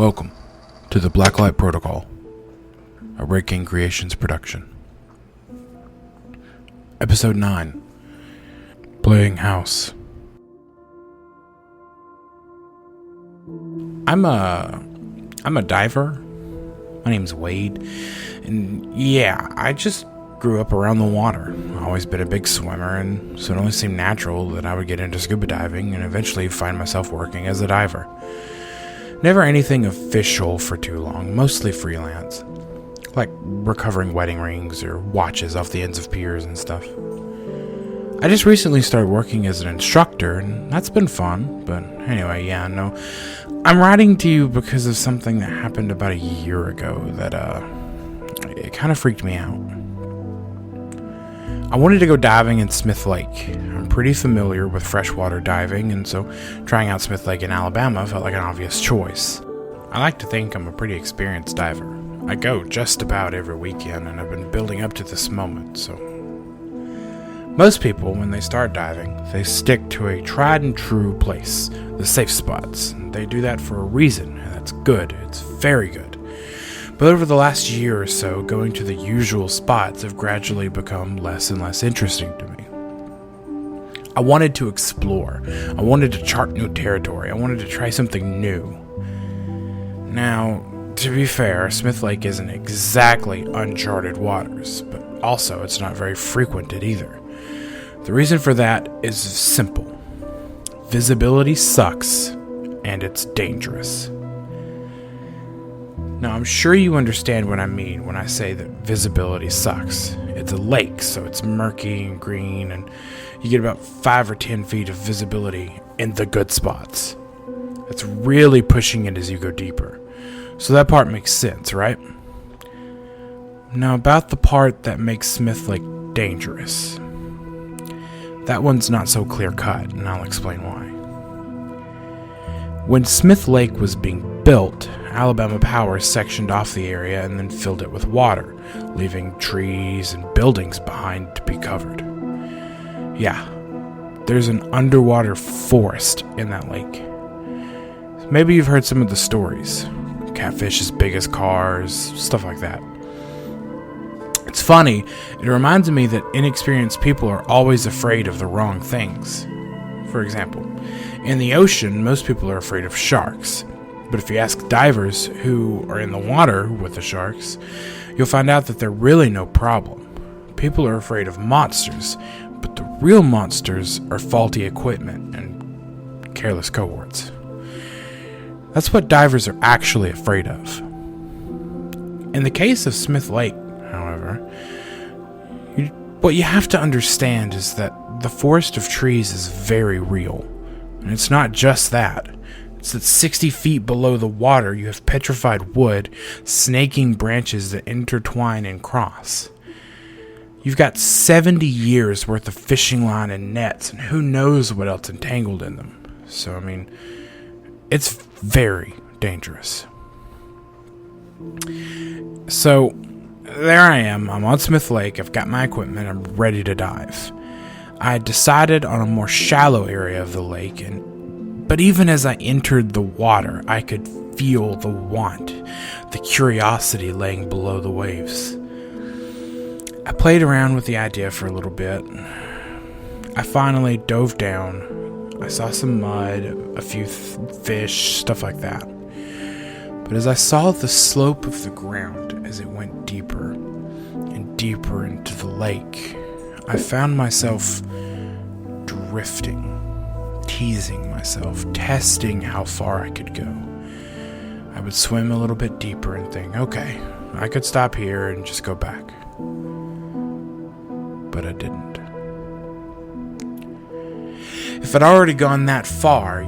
Welcome to the Blacklight Protocol, a Red King Creations production. Episode 9, Playing House. I'm a diver. My name's Wade, and yeah, I just grew up around the water. I've always been a big swimmer, and so it only seemed natural that I would get into scuba diving and eventually find myself working as a diver. Never anything official for too long, mostly freelance, like recovering wedding rings or watches off the ends of piers and stuff. I just recently started working as an instructor, and that's been fun, but anyway, I'm writing to you because of something that happened about a year ago that, it kind of freaked me out. I wanted to go diving in Smith Lake. I'm pretty familiar with freshwater diving, and so trying out Smith Lake in Alabama felt like an obvious choice. I like to think I'm a pretty experienced diver. I go just about every weekend, and I've been building up to this moment, so... Most people, when they start diving, they stick to a tried and true place, the safe spots. They do that for a reason, and that's good. It's very good. But over the last year or so, going to the usual spots have gradually become less and less interesting to me. I wanted to explore. I wanted to chart new territory. I wanted to try something new. Now, to be fair, Smith Lake isn't exactly uncharted waters, but also it's not very frequented either. The reason for that is simple. Visibility sucks, and it's dangerous. Now, I'm sure you understand what I mean when I say that visibility sucks. It's a lake, so it's murky and green, and you get about 5 or 10 feet of visibility in the good spots. That's really pushing it as you go deeper. So that part makes sense, right? Now, about the part that makes Smith Lake dangerous. That one's not so clear-cut, and I'll explain why. When Smith Lake was being built, Alabama Power sectioned off the area and then filled it with water, leaving trees and buildings behind to be covered. Yeah, there's an underwater forest in that lake. Maybe you've heard some of the stories. Catfish as big as cars, stuff like that. It's funny, it reminds me that inexperienced people are always afraid of the wrong things. For example, in the ocean, most people are afraid of sharks. But if you ask divers who are in the water with the sharks, you'll find out that they're really no problem. People are afraid of monsters, but the real monsters are faulty equipment and careless cohorts. That's what divers are actually afraid of. In the case of Smith Lake, however, what you have to understand is that the forest of trees is very real. And it's not just that. It's that 60 feet below the water you have petrified wood, snaking branches that intertwine and cross. You've got 70 years worth of fishing line and nets, and who knows what else entangled in them. So, it's very dangerous. So, there I am. I'm on Smith Lake. I've got my equipment. I'm ready to dive. I had decided on a more shallow area of the lake, but even as I entered the water, I could feel the want, the curiosity laying below the waves. I played around with the idea for a little bit. I finally dove down. I saw some mud, a few fish, stuff like that. But as I saw the slope of the ground as it went deeper and deeper into the lake, I found myself drifting, teasing myself, testing how far I could go. I would swim a little bit deeper and think, okay, I could stop here and just go back. But I didn't. If I'd already gone that far,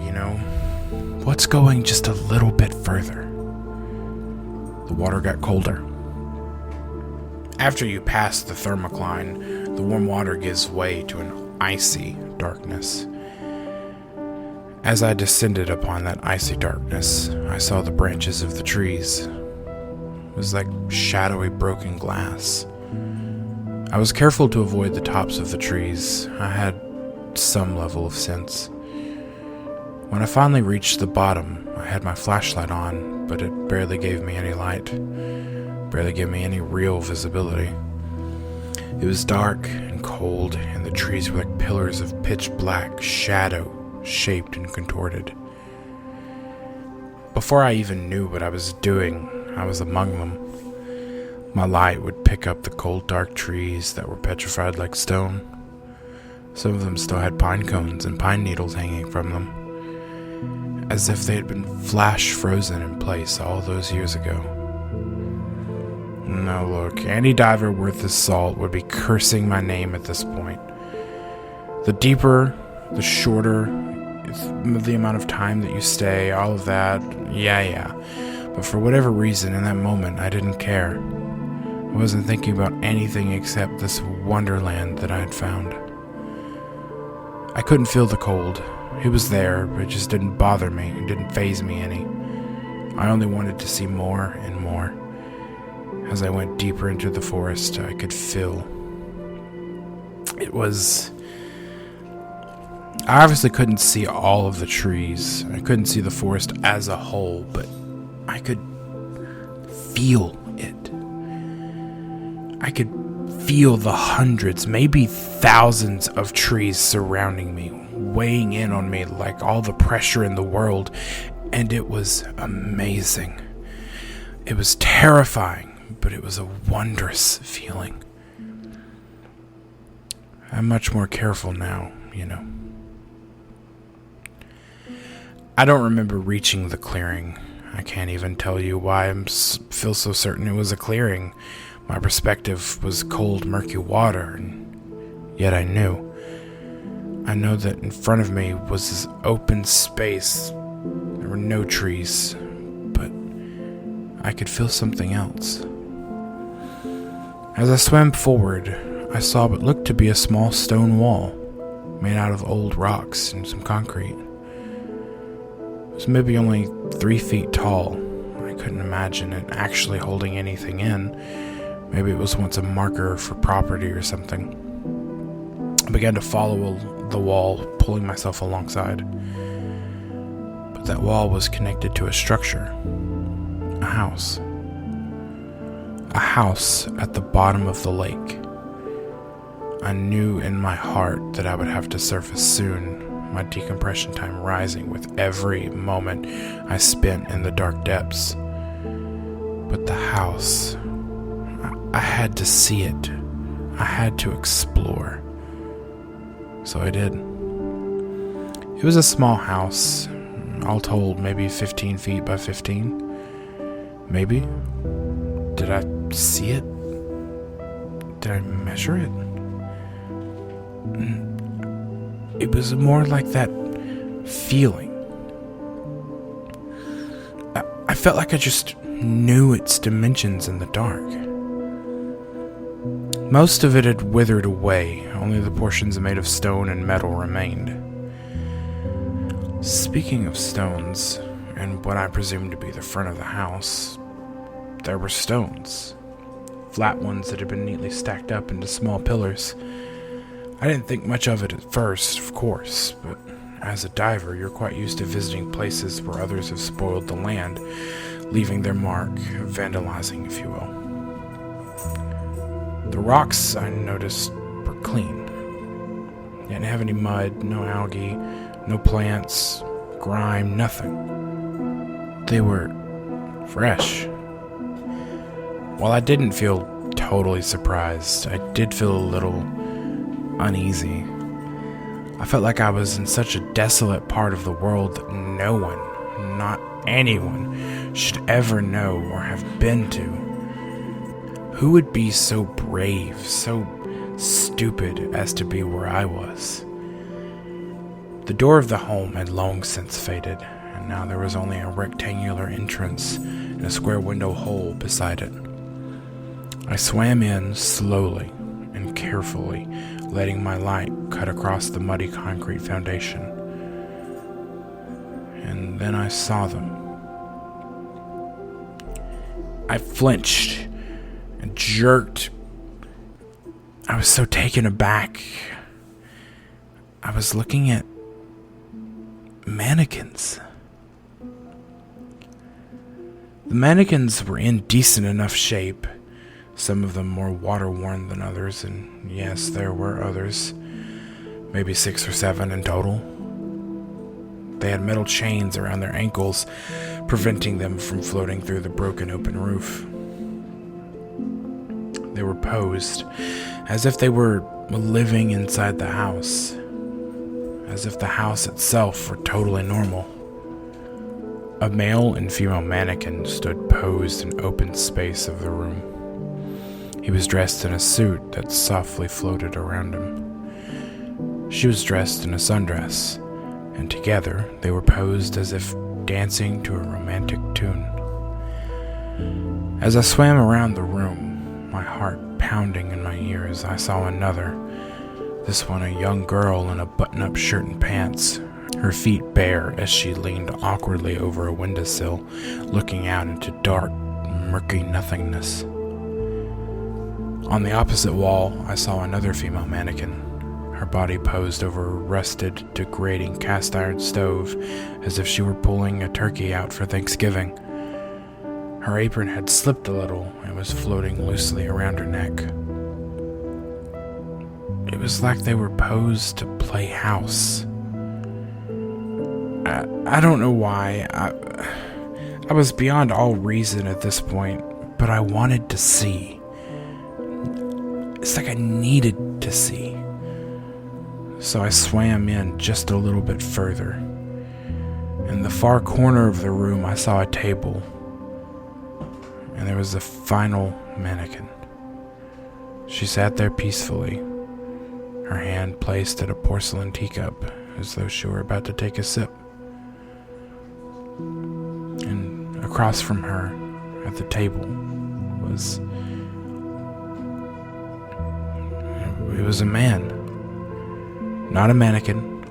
what's going just a little bit further? The water got colder. After you pass the thermocline, the warm water gives way to an icy darkness. As I descended upon that icy darkness, I saw the branches of the trees. It was like shadowy broken glass. I was careful to avoid the tops of the trees. I had some level of sense. When I finally reached the bottom, I had my flashlight on, but it barely gave me any light, barely gave me any real visibility. It was dark and cold, and the trees were like pillars of pitch black shadow, shaped and contorted. Before I even knew what I was doing, I was among them. My light would pick up the cold, dark trees that were petrified like stone. Some of them still had pine cones and pine needles hanging from them, as if they had been flash frozen in place all those years ago. Now look, any diver worth his salt would be cursing my name at this point. The deeper, the shorter, the amount of time that you stay, all of that, yeah. But for whatever reason, in that moment, I didn't care. I wasn't thinking about anything except this wonderland that I had found. I couldn't feel the cold. It was there, but it just didn't bother me. It didn't faze me any. I only wanted to see more and more. As I went deeper into the forest, I could feel. I obviously couldn't see all of the trees. I couldn't see the forest as a whole, but I could feel it. I could feel the hundreds, maybe thousands of trees surrounding me, weighing in on me like all the pressure in the world, and it was amazing. It was terrifying, but it was a wondrous feeling. I'm much more careful now, I don't remember reaching the clearing. I can't even tell you why I feel so certain it was a clearing. My perspective was cold, murky water, and yet I knew. I know that in front of me was this open space. There were no trees, but I could feel something else. As I swam forward, I saw what looked to be a small stone wall made out of old rocks and some concrete. It was maybe only 3 feet tall. I couldn't imagine it actually holding anything in. Maybe it was once a marker for property or something. I began to follow the wall, pulling myself alongside. But that wall was connected to a structure. A house. A house at the bottom of the lake. I knew in my heart that I would have to surface soon, my decompression time rising with every moment I spent in the dark depths. But the house, I had to see it. I had to explore. So I did. It was a small house, all told maybe 15 feet by 15. Maybe. Did I see it? Did I measure it? It was more like that feeling. I felt like I just knew its dimensions in the dark. Most of it had withered away, only the portions made of stone and metal remained. Speaking of stones, and what I presumed to be the front of the house, there were stones. Flat ones that had been neatly stacked up into small pillars. I didn't think much of it at first, of course, but as a diver, you're quite used to visiting places where others have spoiled the land, leaving their mark, vandalizing, if you will. The rocks, I noticed, were clean. They didn't have any mud, no algae, no plants, grime, nothing. They were fresh. While I didn't feel totally surprised, I did feel a little uneasy. I felt like I was in such a desolate part of the world that no one, not anyone, should ever know or have been to. Who would be so brave, so stupid as to be where I was? The door of the home had long since faded, and now there was only a rectangular entrance and a square window hole beside it. I swam in slowly and carefully, letting my light cut across the muddy concrete foundation. And then I saw them. I flinched and jerked. I was so taken aback. I was looking at mannequins. The mannequins were in decent enough shape, some of them more water-worn than others, and yes, there were others, maybe 6 or 7 in total. They had metal chains around their ankles, preventing them from floating through the broken open roof. They were posed as if they were living inside the house, as if the house itself were totally normal. A male and female mannequin stood posed in open space of the room. He was dressed in a suit that softly floated around him. She was dressed in a sundress, and together they were posed as if dancing to a romantic tune. As I swam around the room, my heart pounding in my ears, I saw another, this one a young girl in a button-up shirt and pants, her feet bare as she leaned awkwardly over a windowsill, looking out into dark, murky nothingness. On the opposite wall, I saw another female mannequin, her body posed over a rusted, degrading cast-iron stove, as if she were pulling a turkey out for Thanksgiving. Her apron had slipped a little and was floating loosely around her neck. It was like they were posed to play house. I don't know why. I was beyond all reason at this point, but I wanted to see. It's like I needed to see. So I swam in just a little bit further. In the far corner of the room, I saw a table, and there was a final mannequin. She sat there peacefully, her hand placed at a porcelain teacup, as though she were about to take a sip. And across from her, at the table, was a man. Not a mannequin,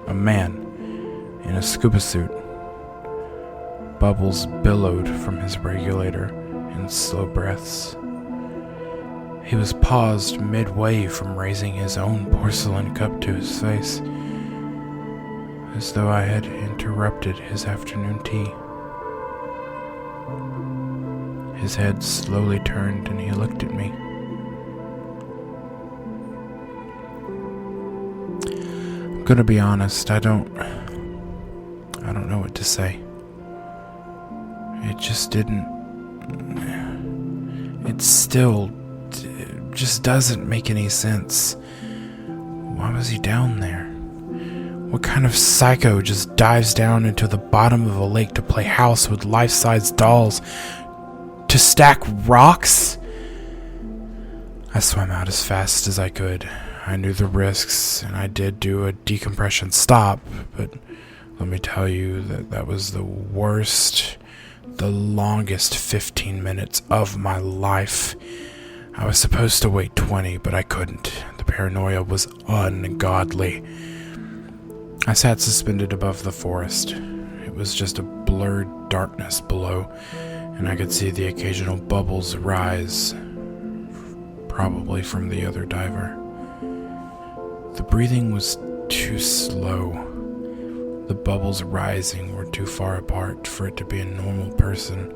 a man in a scuba suit. Bubbles billowed from his regulator in slow breaths. He was paused midway from raising his own porcelain cup to his face, as though I had interrupted his afternoon tea. His head slowly turned and he looked at me. I'm gonna be honest, I don't know what to say. It just didn't. It still just doesn't make any sense. Why was he down there? What kind of psycho just dives down into the bottom of a lake to play house with life-size dolls? To stack rocks? I swam out as fast as I could. I knew the risks, and I did do a decompression stop, but let me tell you that was the worst, the longest 15 minutes of my life. I was supposed to wait 20, but I couldn't. The paranoia was ungodly. I sat suspended above the forest. It was just a blurred darkness below, and I could see the occasional bubbles rise, probably from the other diver. The breathing was too slow. The bubbles rising were too far apart for it to be a normal person.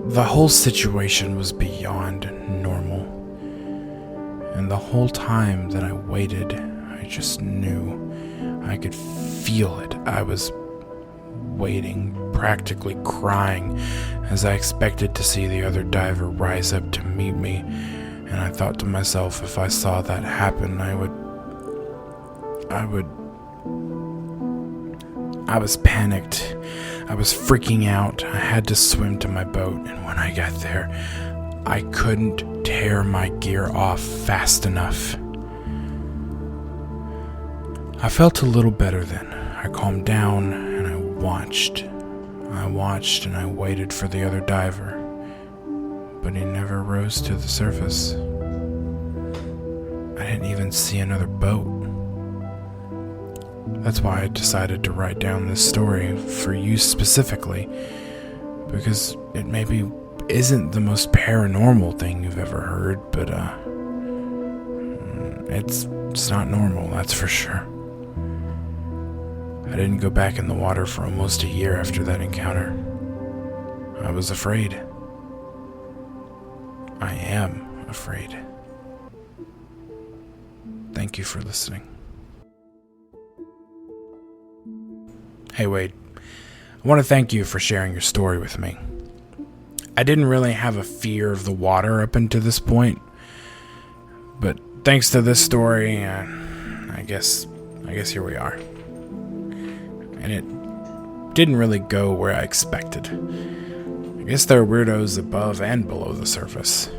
The whole situation was beyond normal. And the whole time that I waited, I just knew. I could feel it. I was waiting, practically crying, as I expected to see the other diver rise up to meet me. And I thought to myself, if I saw that happen, I was panicked. I was freaking out. I had to swim to my boat, and when I got there, I couldn't tear my gear off fast enough. I felt a little better then. I calmed down, and I watched. And I waited for the other diver, but he never rose to the surface. I didn't even see another boat. That's why I decided to write down this story for you specifically, because it maybe isn't the most paranormal thing you've ever heard, but it's not normal, that's for sure. I didn't go back in the water for almost a year after that encounter. I was afraid. I am afraid. Thank you for listening. Hey Wade, I want to thank you for sharing your story with me. I didn't really have a fear of the water up until this point, but thanks to this story, I guess here we are. And it didn't really go where I expected. I guess there are weirdos above and below the surface.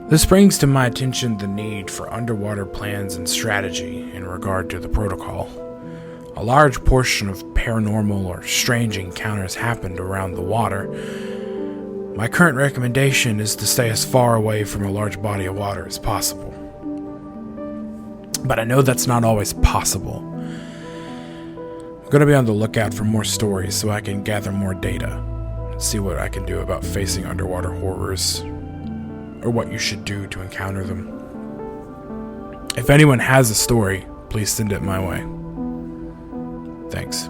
This brings to my attention the need for underwater plans and strategy in regard to the protocol. A large portion of paranormal or strange encounters happened around the water. My current recommendation is to stay as far away from a large body of water as possible. But I know that's not always possible. I'm going to be on the lookout for more stories so I can gather more data and see what I can do about facing underwater horrors, or what you should do to encounter them. If anyone has a story, please send it my way. Thanks.